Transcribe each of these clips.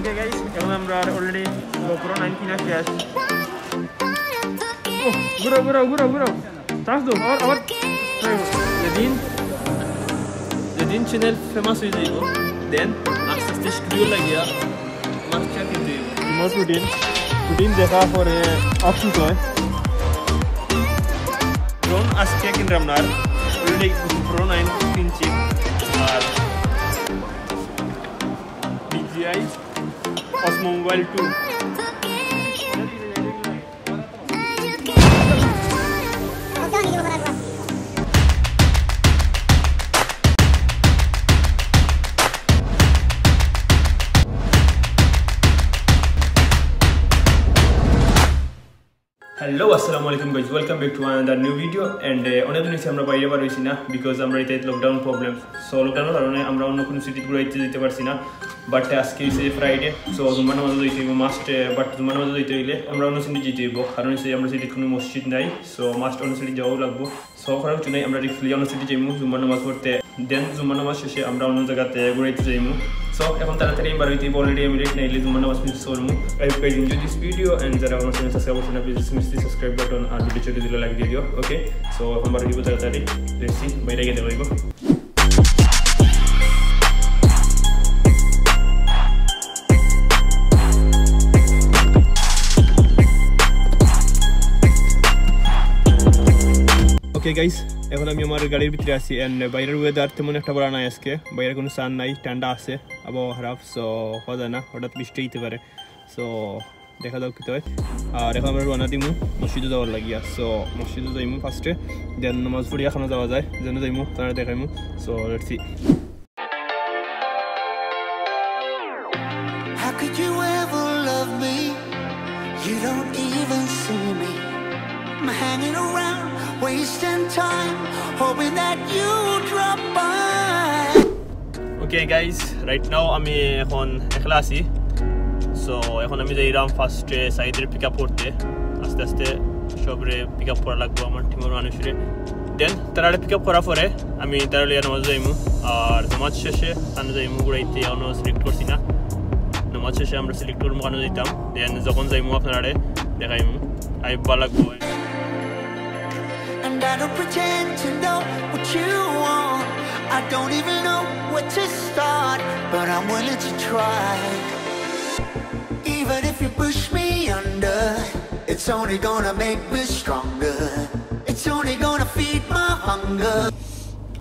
ওকে guys, এখন আমরা already GoPro 9 কিনা শেষ। ঘুরাও চান্স দো আবার যেদিন চ্যানেল ফেমাস হয়ে যাইব দেন আস্তে আস্তে স্টুডিও লাগিয়া মাস্টার কিন্তু মোট রুটিন দেখা পরে অপশন হয় ড্রোন আজকে কিনলাম না, অলরেডি GoPro 9 কিনছি আর DJI Osmo Mobile 2। Hello, assalamualaikum guys, welcome back to another new video and অনেক দিন আমরা বাইরে বার হইছি না বিকজ আমরা এটা লকডাউন প্রবলেম। সো লকডাউনের কারণে আমরা অন্য কোনো সিটি ঘুরাইতে যেতে পারছি না, বাট আজকে হচ্ছে ফ্রাইডে, সো জুম্মার নামাজ যাইতে হইব মাস্ট, বাট জুম্মার নামাজ যাইতে হইলে আমরা অন্য সিটি যেতে হইব, কারণ হচ্ছে আমরা সিটির কোনো মসজিদ নাই, সো মাস্ট অন্য সিটি যাওয়াও লাগবো। সো করার কিছু নাই, আমরা রিক্সলি অন্য সিটি যাইমু জুম্মার নামাজ পড়তে, দেন জুম্মার নামাজ শেষে আমরা অন্য জায়গাতে ঘুরাইতে যাইমু। সো এখন তাড়াতাড়ি বার হইতে অলরেডি আমি রেট নাইলে জুম্মার নামাজ মিস করবো। I hope you enjoy this video and যারা আমার চ্যানেল সাবস্ক্রাইব করছেন না please smash the subscribe button আর ভিডিও চলে দিলে লাইক দিয়ে দিও। ওকে, সো এখন বার হইব তাড়াতাড়ি, লেটস সি বাইরে গিয়ে দেখা হইব। ওকে গাইস, এখন আমি আমার গাড়ির ভিতরে আছি এন্ড বাইরের ওয়েদার তেমন একটা বড় নাই আজকে, বাইরে কোনো সান নাই, ঠান্ডা আছে, আবহাওয়া খারাপ, সো হওয়া যায় না, হঠাৎ বৃষ্টি হইতে পারে, সো দেখা যাক কি হয়। আর এখন আমরা রওনা দিমু মসজিদে যাওয়ার লাগিয়া, সো মসজিদে যাইমু ফার্স্টে, দেন নামাজ পড়ি এখনো যাওয়া যায়, যেন যাইমু তারা দেখাইমু। So let's see. How could you ever love me? You don't even see me. I'm hanging around, wasting time, hoping that you drop by. Okay guys, right now আমি এখন একলা আছি, সো এখন আমি যাইরাম ফার্স্টে সাইদের পিক আপ করতে, আস্তে আস্তে সবরে পিক আপ করা লাগবো আমার টিমের মানুষরে, দেন তারা পিক আপ করার পরে আমি তারা লিয়া নামাজ যাইমু, আর নামাজ শেষে আমি যাইমু ঘুরাইতে, অন্য সিলেক্ট করছি না, নামাজ শেষে আমরা সিলেক্ট করবো কেন যাইতাম, দেন যখন যাইমু আপনারা দেখাইমু, আইবা লাগবো। And I don't pretend to know what you want, I don't even know where to start, but I'm willing to try. Even if you push me under, it's only gonna make me stronger, it's only gonna feed my hunger.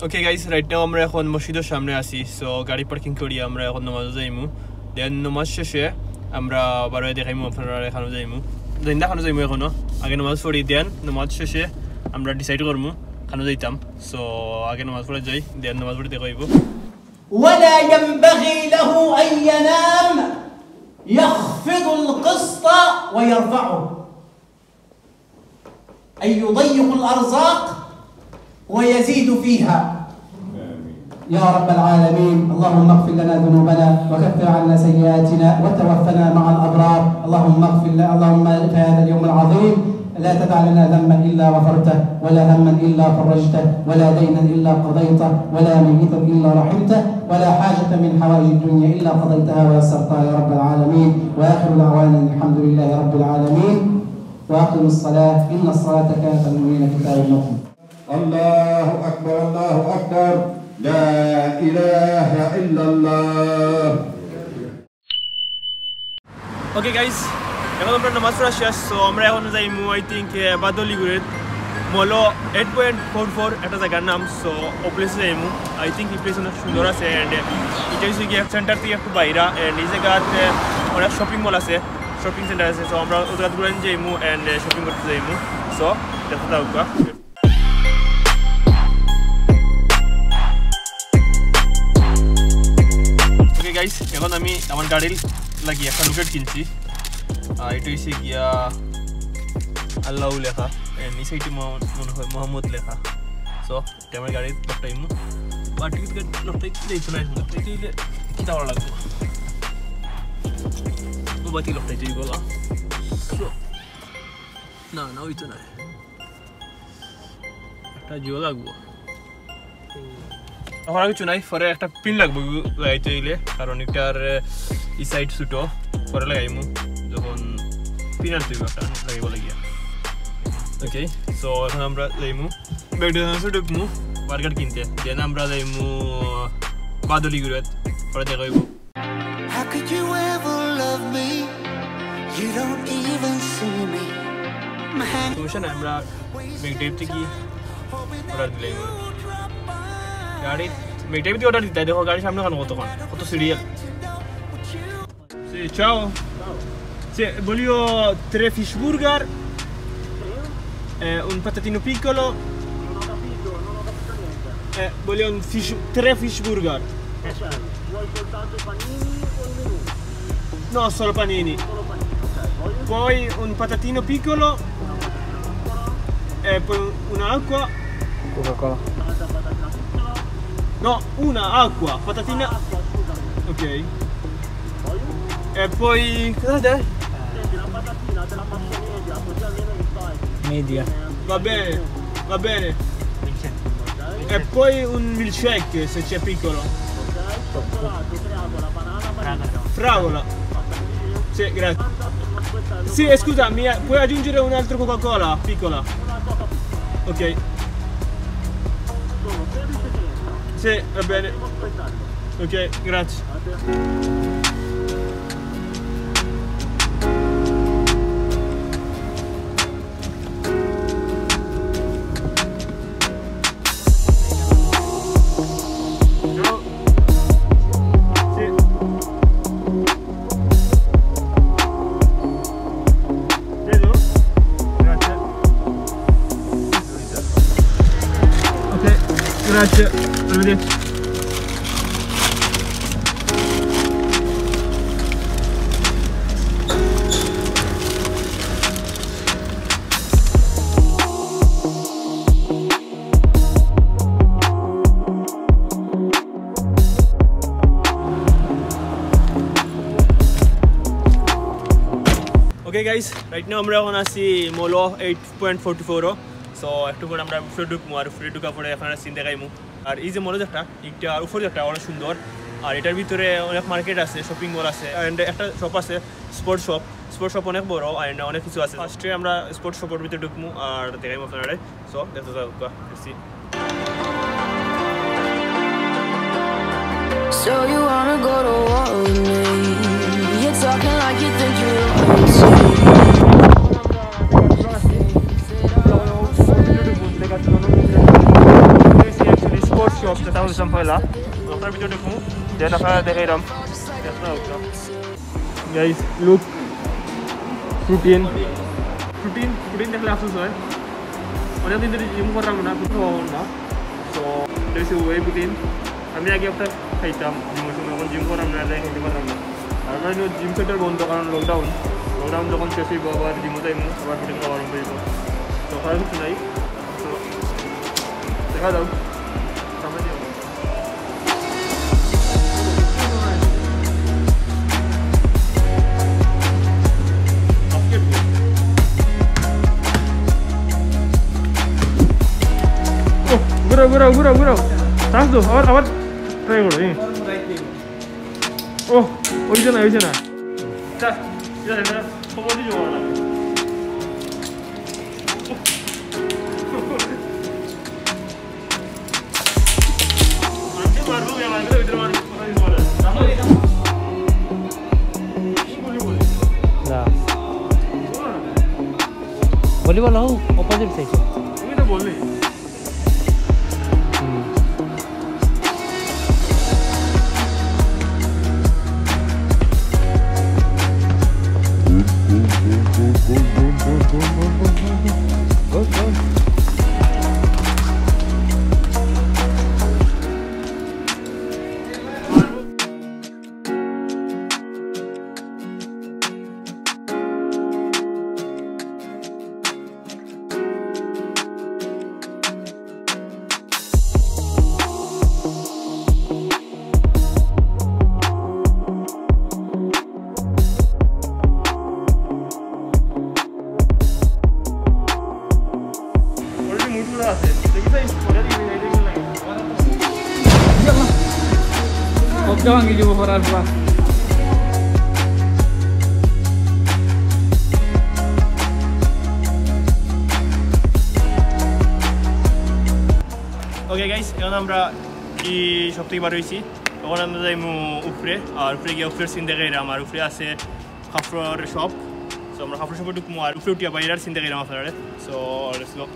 Okay guys, right now আমরা এখন মসজিদের সামনে আছি, so গাড়ি parking করি, আমরা এখন নামাজ যাইমু, দেন নামাজ শেষে আমরা বারোয় দেখাইমু আপনারা এখানে যাইমু, দেন দেখানো যাইমু এখনো, আগে নামাজ পড়ি, দেন নামাজ শেষে আমরা ডিসাইড করবো খানো যাইতাম, সো আগে নামাজ পড়ে যাই, দেন নামাজ পড়ে দেখাইব। ولا ينبغي له أن ينام يخفض القسط ويرفعه، أي يضيق الأرزاق ويزيد فيها. يا رب العالمين، اللهم اغفر لنا ذنوبنا وكفر عنا سيئاتنا وتوفنا مع الأبرار. اللهم اغفر لنا، اللهم في هذا اليوم العظيم لا تدع لنا ذنبا إلا غفرته، ولا هما إلا فرجته، ولا دينا إلا قضيته، ولا ميتا إلا رحمته، ولا حاجة من حوائج الدنيا إلا قضيتها ويسرتها يا رب العالمين. وآخر دعوانا الحمد لله رب العالمين، وأقم الصلاة إن الصلاة كانت على المؤمنين كتابا موقوتا. الله أكبر الله أكبر لا إله إلا الله. ওকে গাইস, এখন আমরা নামাজ পড়া শেষ, সো আমরা এখন যাইমু আই থিঙ্ক বাদো লিগুরের MOLO 8.44 একটা জায়গার নাম, সো ও প্লেসে যাইমু। আই থিঙ্ক এই প্লেস অনেক সুন্দর আছে অ্যান্ড এটা হচ্ছে গিয়ে সেন্টার থেকে একটু বাইরা, অ্যান্ড এই জায়গাতে অনেক শপিং মল আছে, শপিং সেন্টার আছে, সো আমরা ও জায়গা ঘুরে যাইমু অ্যান্ড শপিং করতে যাইমু, সো দেখা থাকুক। ওকে গাইস, এখন আমি আমার গাড়ির লাগি একটা লুকেট কিনছি, এটা হচ্ছে গিয়া আল্লাহ লেখা, নিচে এটি মনে হয় মোহাম্মদ লেখা, সো এটা আমার গাড়ির লকটাইমু, বা টিকিট লকটাই দিয়েছিল না, এটা হইলে কী দেওয়া লাগবো, ও বাতি লকটাই তুই বলা, সো না না ওই তো না, একটা জিও লাগবো, এখন কিছু নাই, পরে একটা পিন লাগবো লাগাইতে হইলে, কারণ এটার এই সাইড ছোটো পরে লাগাইমু যখন পিনার তুই একটা লাগাইব লাগিয়া ওকে সো এখন আমরা লাইমু ব্যাগটা ঢুকমু মার্কেট কিনতে যেন আমরা লাইমু vado ligure পরে দেখাইব How could you ever love me? You don't even see me. I'm hanging সমস্যা না আমরা ব্যাগ ডেপ থেকে অর্ডার দিলাম গাড়ি ব্যাগ ডেপ থেকে অর্ডার দিতে দেখো গাড়ির সামনে কতক্ষণ কত serial Sì, ciao. Sì, voglio 3 fish burger, un patatino piccolo. Non ho capito niente. Voglio 3 fish burger. Vuoi soltanto i panini o il menù? No, solo panini. Solo panini, ok. Poi un patatino piccolo. E poi un'acqua. Coca-Cola. Un'altra patatina piccola. No, una acqua, patatina. Acqua, scusami. Ok. Poi? E poi. Cosa te? Senti, la patatina te la passo media, così almeno li fai. Media. Va bene, va bene. Ok? E poi un milkshake se c'è piccolo. Ok? Cioccolato, fragola, banana. Fragola. Sì, grazie. Aspetta, Sì, scusa, puoi aggiungere un altro Coca-Cola piccola? una coca Ok. sono 16 dentro. Sì, va bene. Devo aspettare. Ok, grazie. A te. Ciao. Sì. Vedo? Grazie. Ok, grazie. Arrivederci. Okay guys, right now আমরা এখন আছি MOLO 8.44 so একটু করে আমরা উপরে ঢুকবো আর উপরে ঢুকা পরে এখানে সিন দেখাইমু আর এই যে MOLO একটা একটা আর উপরে একটা অনেক সুন্দর আর এটার ভিতরে অনেক মার্কেট আছে শপিং মল আছে এন্ড একটা শপ আছে স্পোর্টস শপ অনেক বড় এন্ড অনেক কিছু আছে ফার্স্টে আমরা স্পোর্টস শপের ভিতরে ঢুকবো আর দেখাইমু আপনারা সো দেখতে যাও দেখছি So you wanna go to war with me? You're talking like you think you're royalty. Sports shop sa tawag sa pala. After video দেখো দেন আপনারা দেখাইরাম guys look protein দেখলে আফসোস হয় অনেক দিন ধরে জিম করলাম না কিছু না সো দেশে ওই protein আমি আগে একটা খাইতাম জিমের সময় এখন জিম করাম না খাইতে পারলাম না আর আমরা জিম সেন্টার বন্ধ কারণ লকডাউন যখন শেষ হইব আবার জিমও যাইমু আবার প্রোটিন খাওয়া আরম্ভ হইব তো খাওয়ার কিছু নাই তো দেখা যাও সামনে দিয়ে ঘুরাও চান্স দো আবার ট্রাই করো ও হইছে না খবর দিয়ে যাবো না ভলিবল হোক অপোজিট সাইড তুমি তো বললি Huwag ka mang iluwa para guys এখন আমরা কি সব থেকে বার হইছি এখন আমরা যাইমু উপরে আর উপরে গিয়ে উপরের সিন দেখে এরাম আর উপরে আছে কাপড়ের শপ সো আমরা কাপড় শপে ঢুকমু আর উপরে উঠিয়া বাইরের সিন দেখে এরাম আপনারা so let's go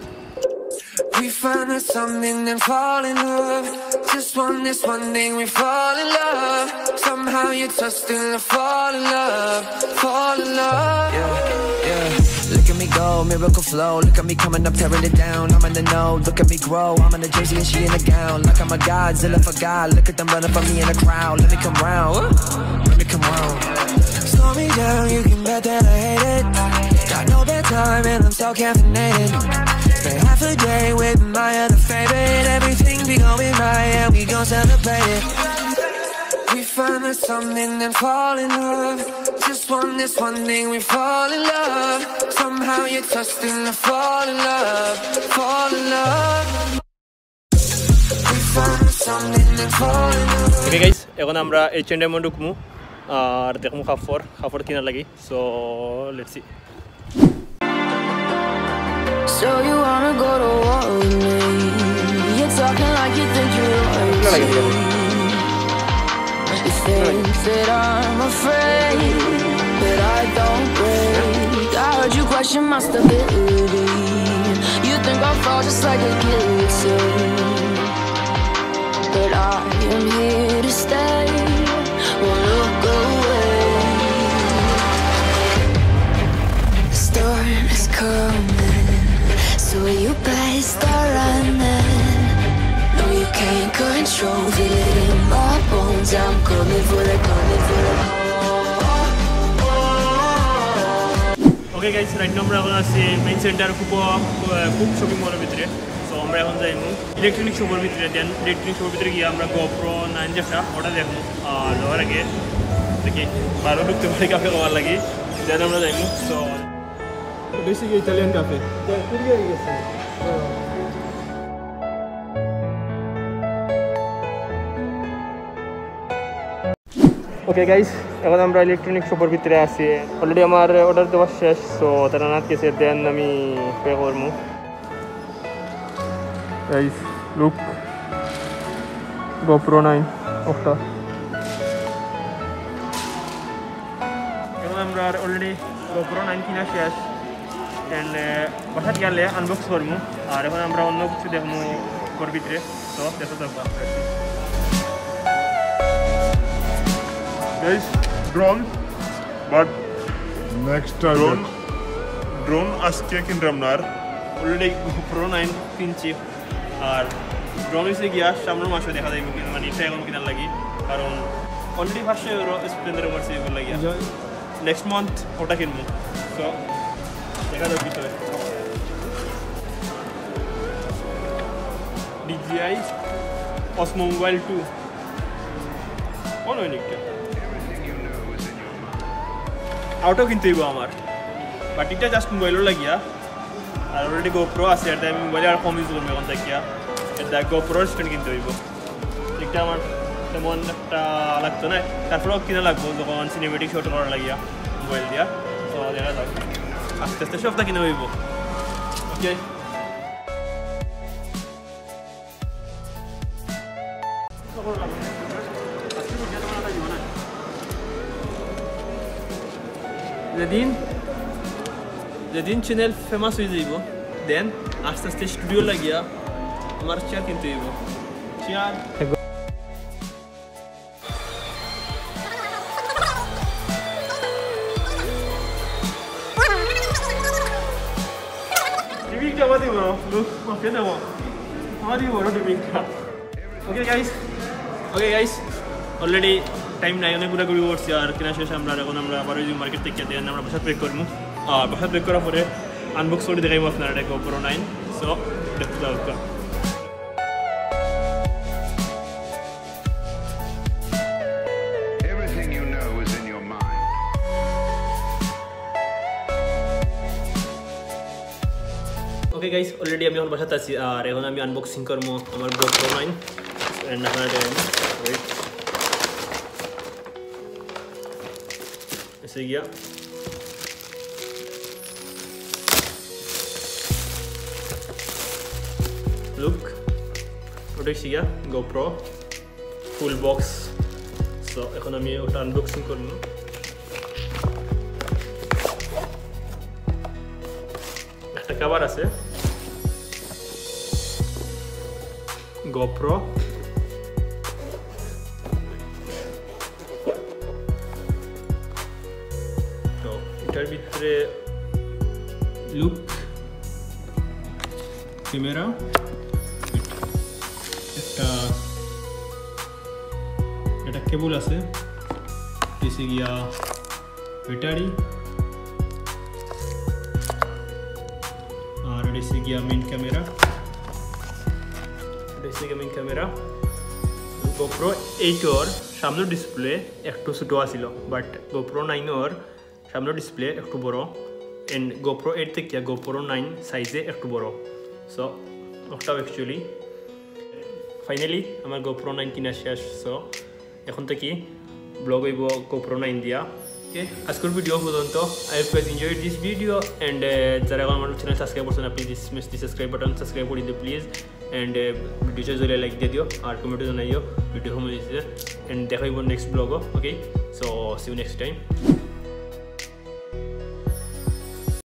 We find us something and fall in love. Just want this one thing, we fall in love. Somehow you trust and I fall in love. Fall in love. Yeah, yeah. Look at me go, miracle flow. Look at me coming up, tearing it down. I'm in the know, look at me grow. I'm in a jersey and she in a gown. Like I'm a Godzilla for God. Look at them running for me in a crowd. Let me come round, let me come round. Slow me down, you can bet that I hate it. Got no bedtime and I'm so caffeinated. Spend half a day with my other favorite. Everything be going right and we gon' celebrate it. We find us something and fall in love. Just want this one thing, we fall in love. Somehow you trust and I fall in love. Fall in love. We find us something and fall in love. Okay guys, এখন আমরা H&M ঢুকমু আর দেখমু কাপড় কিনা লাগি so let's C So you wanna go to war with me? You're talking like you think you're right. You think that I'm afraid, but I don't break. I heard you question my stability. You think I'll fall just like a guillotine, but I am here to stay. Won't look away. The storm is coming, so you better start running. No, you can't control it in my bones. I'm coming for the. Okay guys, right now আমরা এখন আছি main centre খুব shopping মলের ভিতরে so আমরা এখন যাইমু electronic শপের ভিতরে দেন ইলেকট্রনিক শপের ভিতরে গিয়ে আমরা GoPro 9 যেটা ওটা দেখবো আর যাওয়ার আগে দেখি বারো ঢুকতে পারি কাফে খাওয়ার লাগি দেন আমরা যাইমু so basically Italian cafe okay guys এখন আমরা ইলেকট্রনিক শপের ভিতরে আছি অলরেডি আমার অর্ডার দেওয়া শেষ সো তারা না কেসে দেন আমি পে করবো গাইস লুক GoPro 9 ওটা এখন আমরা অলরেডি GoPro 9 কিনা শেষ এন্ড বাসায় গেলে আনবক্স করবো আর এখন আমরা অন্য কিছু দেখবো ওর ভিতরে তো দেখো থাকবো Guys, drone, but next time drone aske kinram nar already GoPro 9 কিনছি আর ড্রোন এসে গিয়া সামনের মাসে দেখা যাবে মানে এটা এখন কিনার লাগি কারণ অলরেডি 500 ইউরো স্পেন্ডের উপর সেভ লাগি নেক্সট মান্থ ওটা কিনবো সো দেখা যাবে ভিতরে DJI Osmo Mobile 2 অনলাইন একটা আউটও কিনতে হইব আমার বাট এটা জাস্ট মোবাইলও লাগিয়া আর অলরেডি GoPro আছে আর আমি মোবাইলে আর কম ইউজ করবো এখন থাকিয়া এটা GoPro স্ট্যান্ড কিনতে হইব এটা আমার তেমন একটা লাগতো না তারপরেও কিনা লাগবো যখন সিনেমেটিক শট করা লাগিয়া মোবাইল দিয়া তো দেখা যাক আস্তে আস্তে সবটা কিনা হইব ওকে যেদিন চ্যানেল ফেমাস হয়ে যাইব দেন আস্তে আস্তে স্টুডিও লাগিয়া আমার চেয়ার কিনতে হইব চেয়ার টিভিটা বাদি বড় লুক মাফিয়া দেব আমারই বড় টিভিটা ওকে গাইস অলরেডি টাইম নাই অনেক ঘুরাঘুরি করছি আর কেনা শেষ আমরা এখন আমরা আবার ওই মার্কেট থেকে দেন আমরা বাসা প্রেক করবো আর বাসা প্রেক করার পরে আনবক্স করে দেখাইবো আপনারা এটা GoPro 9 সো দেখতে যাও Everything you know is in your mind. Okay guys already আমি এখন বাসাতে আছি আর এখন আমি আনবক্সিং করবো আমার GoPro 9 এন্ড আপনারা দেখেন ওয়েট এসে গিয়া look ওটা হচ্ছে গিয়া GoPro ফুল বক্স। সো এখন আমি ওটা আনবক্সিং করব। একটা কভার আছে GoPro, তো এটার ভিতরে লুক ক্যামেরা, একটা কেবল আছে, এসে গিয়া ব্যাটারি, আর এসে গিয়া মেইন ক্যামেরা। ক্যামেরা GoPro 8 ওর সামনের ডিসপ্লে একটু ছোট আছিল, বাট GoPro 9 ওর সামনের ডিসপ্লে একটু বড়, এন্ড GoPro 8 থেকে GoPro 9 সাইজে একটু বড়। সো ওটাও অ্যাকচুয়ালি ফাইনালি আমার GoPro 9 কিনা শেষ। সো এখন থেকে ব্লগ হইব GoPro 9 দিয়া। ওকে, আজকের ভিডিও পর্যন্ত। I hope guys enjoyed this video, and যারা এখন আমার চ্যানেল সাবস্ক্রাইব করছেন please smash the subscribe button, subscribe করে দিও প্লিজ, এন্ড ভিডিও যদি লাইক দিয়ে দিও আর কমেন্টে জানাইও ভিডিও কেমন হয়েছে, এন্ড দেখা হইব নেক্সট ব্লগও। Okay, so see you next time.